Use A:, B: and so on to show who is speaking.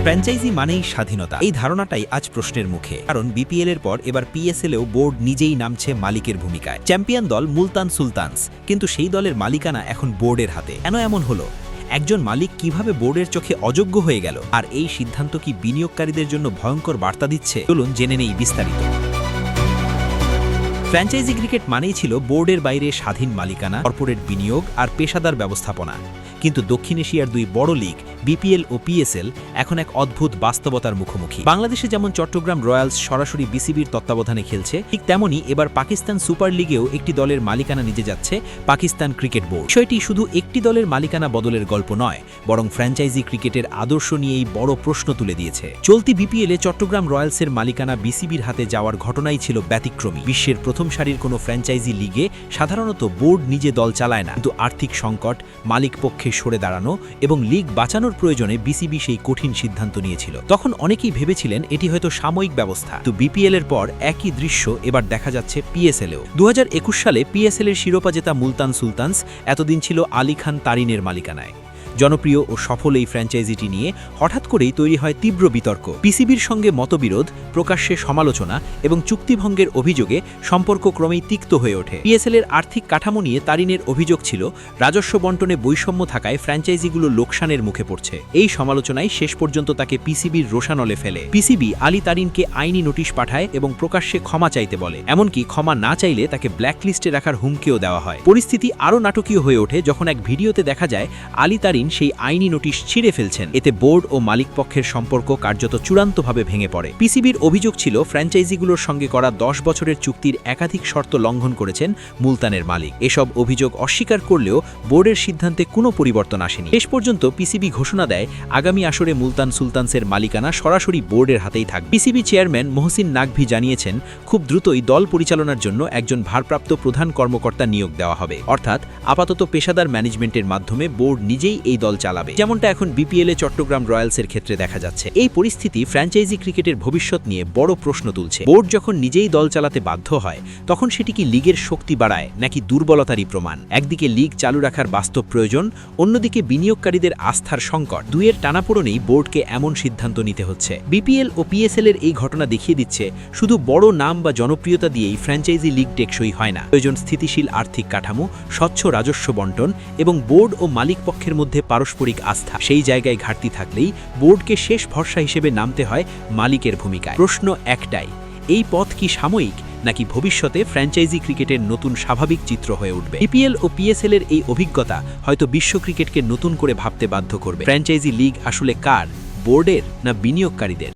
A: Franchise মানেই স্বাধীনতা, এই ধারণাটাই আজ প্রশ্নের মুখে। কারণ বিপিএল এর পর এবার পিএসএলেও বোর্ড নিজেই নামছে মালিকের ভূমিকায়। চ্যাম্পিয়ন দল মুলতান সুলতানস, কিন্তু সেই দলের মালিকানা এখন বোর্ডের হাতে। কেন এমন হলো? একজন মালিক কিভাবে বোর্ডের চোখে অযোগ্য হয়ে গেল? আর এই সিদ্ধান্ত কি বিনিয়োগকারীদের জন্য ভয়ঙ্কর বার্তা দিচ্ছে? চলুন জেনে নেই বিস্তারিত। ফ্র্যাঞ্চাইজি ক্রিকেট মানেই ছিল বোর্ডের বাইরে স্বাধীন মালিকানা, কর্পোরেট বিনিয়োগ আর পেশাদার ব্যবস্থাপনা। কিন্তু দক্ষিণ এশিয়ার দুই বড় লিগ বিপিএল ও পিএসএল এখন এক অদ্ভুত বাস্তবতার মুখোমুখি। বাংলাদেশে যেমন চট্টগ্রাম রয়্যালস সরাসরি বিসিবির তত্ত্বাবধানে খেলছে, ঠিক তেমনি এবার পাকিস্তান সুপার লিগেও একটি দলের মালিকানা নিতে যাচ্ছে পাকিস্তান ক্রিকেট বোর্ড। বিষয়টি শুধু একটি দলের মালিকানা বদলের গল্প নয়, বরং ফ্র্যাঞ্চাইজি ক্রিকেটের আদর্শ নিয়েই বড় প্রশ্ন তুলে দিয়েছে। চলতি বিপিএলে চট্টগ্রাম রয়্যালসের মালিকানা বিসিবির হাতে যাওয়ার ঘটনাই ছিল ব্যতিক্রমী। বিশ্বের প্রথম সারির কোনো ফ্র্যাঞ্চাইজি লিগে সাধারণত বোর্ড নিজে দল চালায় না, কিন্তু আর্থিক সংকট, মালিক পক্ষে সরে দাঁড়ানো এবং লিগ বাঁচানোর প্রয়োজনে বিসিবি সেই কঠিন সিদ্ধান্ত নিয়েছিল। তখন অনেকেই ভেবেছিলেন এটি হয়তো সাময়িক ব্যবস্থা। তো বিপিএল এর পর একই দৃশ্য এবার দেখা যাচ্ছে পিএসএলেও। 2021 সালে পিএসএল এর শিরোপা জেতা মুলতান সুলতানস এতদিন ছিল আলী খান তারিনের মালিকানায়। জনপ্রিয় ও সফল এই ফ্র্যাঞ্চাইজিটি নিয়ে হঠাৎ করেই তৈরি হয় তীব্র বিতর্ক। পিসিবির সঙ্গে মতবিরোধ, প্রকাশ্যে সমালোচনা এবং চুক্তিভঙ্গের অভিযোগে সম্পর্ক ক্রমেই তিক্ত হয়ে ওঠে। পিএসএল এর আর্থিক কাঠামো নিয়ে তারিনের অভিযোগ ছিল রাজস্ব বণ্টনে বৈষম্য থাকায় ফ্র্যাঞ্চাইজিগুলো লোকসানের মুখে পড়ছে। এই সমালোচনায় শেষ পর্যন্ত তাকে পিসিবির রোষানলে ফেলে। পিসিবি আলী তারিনকে আইনি নোটিশ পাঠায় এবং প্রকাশ্যে ক্ষমা চাইতে বলে। এমনকি ক্ষমা না চাইলে তাকে ব্ল্যাকলিস্টে রাখার হুমকিও দেওয়া হয়। পরিস্থিতি আরও নাটকীয় হয়ে ওঠে যখন এক ভিডিওতে দেখা যায় আলী তারিন সেই আইনি নোটিশ ছিঁড়ে ফেলছেন। এতে বোর্ড ও মালিক পক্ষের সম্পর্ক কার্যত চূড়ান্তভাবে ভেঙে পড়ে। পিসিবির অভিযোগ ছিল ফ্র্যাঞ্চাইজিগুলোর সঙ্গে করা 10 বছরের চুক্তির একাধিক শর্ত লঙ্ঘন করেছেন মুলতানের মালিক। এসব অভিযোগ অস্বীকার করলেও বোর্ডের সিদ্ধান্তে কোনো পরিবর্তন আসেনি। শেষ পর্যন্ত পিসিবি ঘোষণা দেয় আগামী আসরে মুলতান সুলতানসের মালিকানা সরাসরি বোর্ডের হাতেই থাকবে। পিসিবি চেয়ারম্যান মহসিন নাকভি জানিয়েছেন, খুব দ্রুতই দল পরিচালনার জন্য একজন ভারপ্রাপ্ত প্রধান কর্মকর্তা নিয়োগ দেওয়া হবে। অর্থাৎ আপাতত পেশাদার ম্যানেজমেন্টের মাধ্যমে বোর্ড নিজেই এই দল চালাবে, যেমনটা এখন বিপিএল এ চট্টগ্রাম রয়্যালসের ক্ষেত্রে দেখা যাচ্ছে। এই পরিস্থিতি ফ্র্যাঞ্চাইজি ক্রিকেটের ভবিষ্যৎ নিয়ে বড় প্রশ্ন তুলছে। বোর্ড যখন নিজেই দল চালাতে বাধ্য হয়, তখন সেটি কি লিগের শক্তি বাড়ায় নাকি দুর্বলতারই প্রমাণ? একদিকে লিগ চালু রাখার বাস্তব প্রয়োজন, অন্যদিকে বিনিয়োগকারীদের আস্থার সংকট। দুইয়ের টানাপোড়েনেই বোর্ডকে এমন সিদ্ধান্ত নিতে হচ্ছে। বিপিএল ও পিএসএল এর এই ঘটনা দেখিয়ে দিচ্ছে শুধু বড় নাম বা জনপ্রিয়তা দিয়েই ফ্র্যাঞ্চাইজি লিগ টেকসই হয় না। প্রয়োজন স্থিতিশীল আর্থিক কাঠামো, স্বচ্ছ রাজস্ব বণ্টন এবং বোর্ড ও মালিক পক্ষের মধ্যে পারস্পরিক আস্থা। সেই জায়গায় ঘাটতি থাকলেই বোর্ডকে শেষ ভরসা হিসেবে নামতে হয় মালিকের ভূমিকায়। প্রশ্ন একটাই, এই পথ কি সাময়িক নাকি ভবিষ্যতে ফ্র্যাঞ্চাইজি ক্রিকেটের নতুন স্বাভাবিক চিত্র হয়ে উঠবে? বিপিএল ও পিএসএল এর এই অভিজ্ঞতা হয়তো বিশ্ব ক্রিকেটকে নতুন করে ভাবতে বাধ্য করবে। ফ্র্যাঞ্চাইজি লিগ আসলে কার, বোর্ডের না বিনিয়োগকারীদের?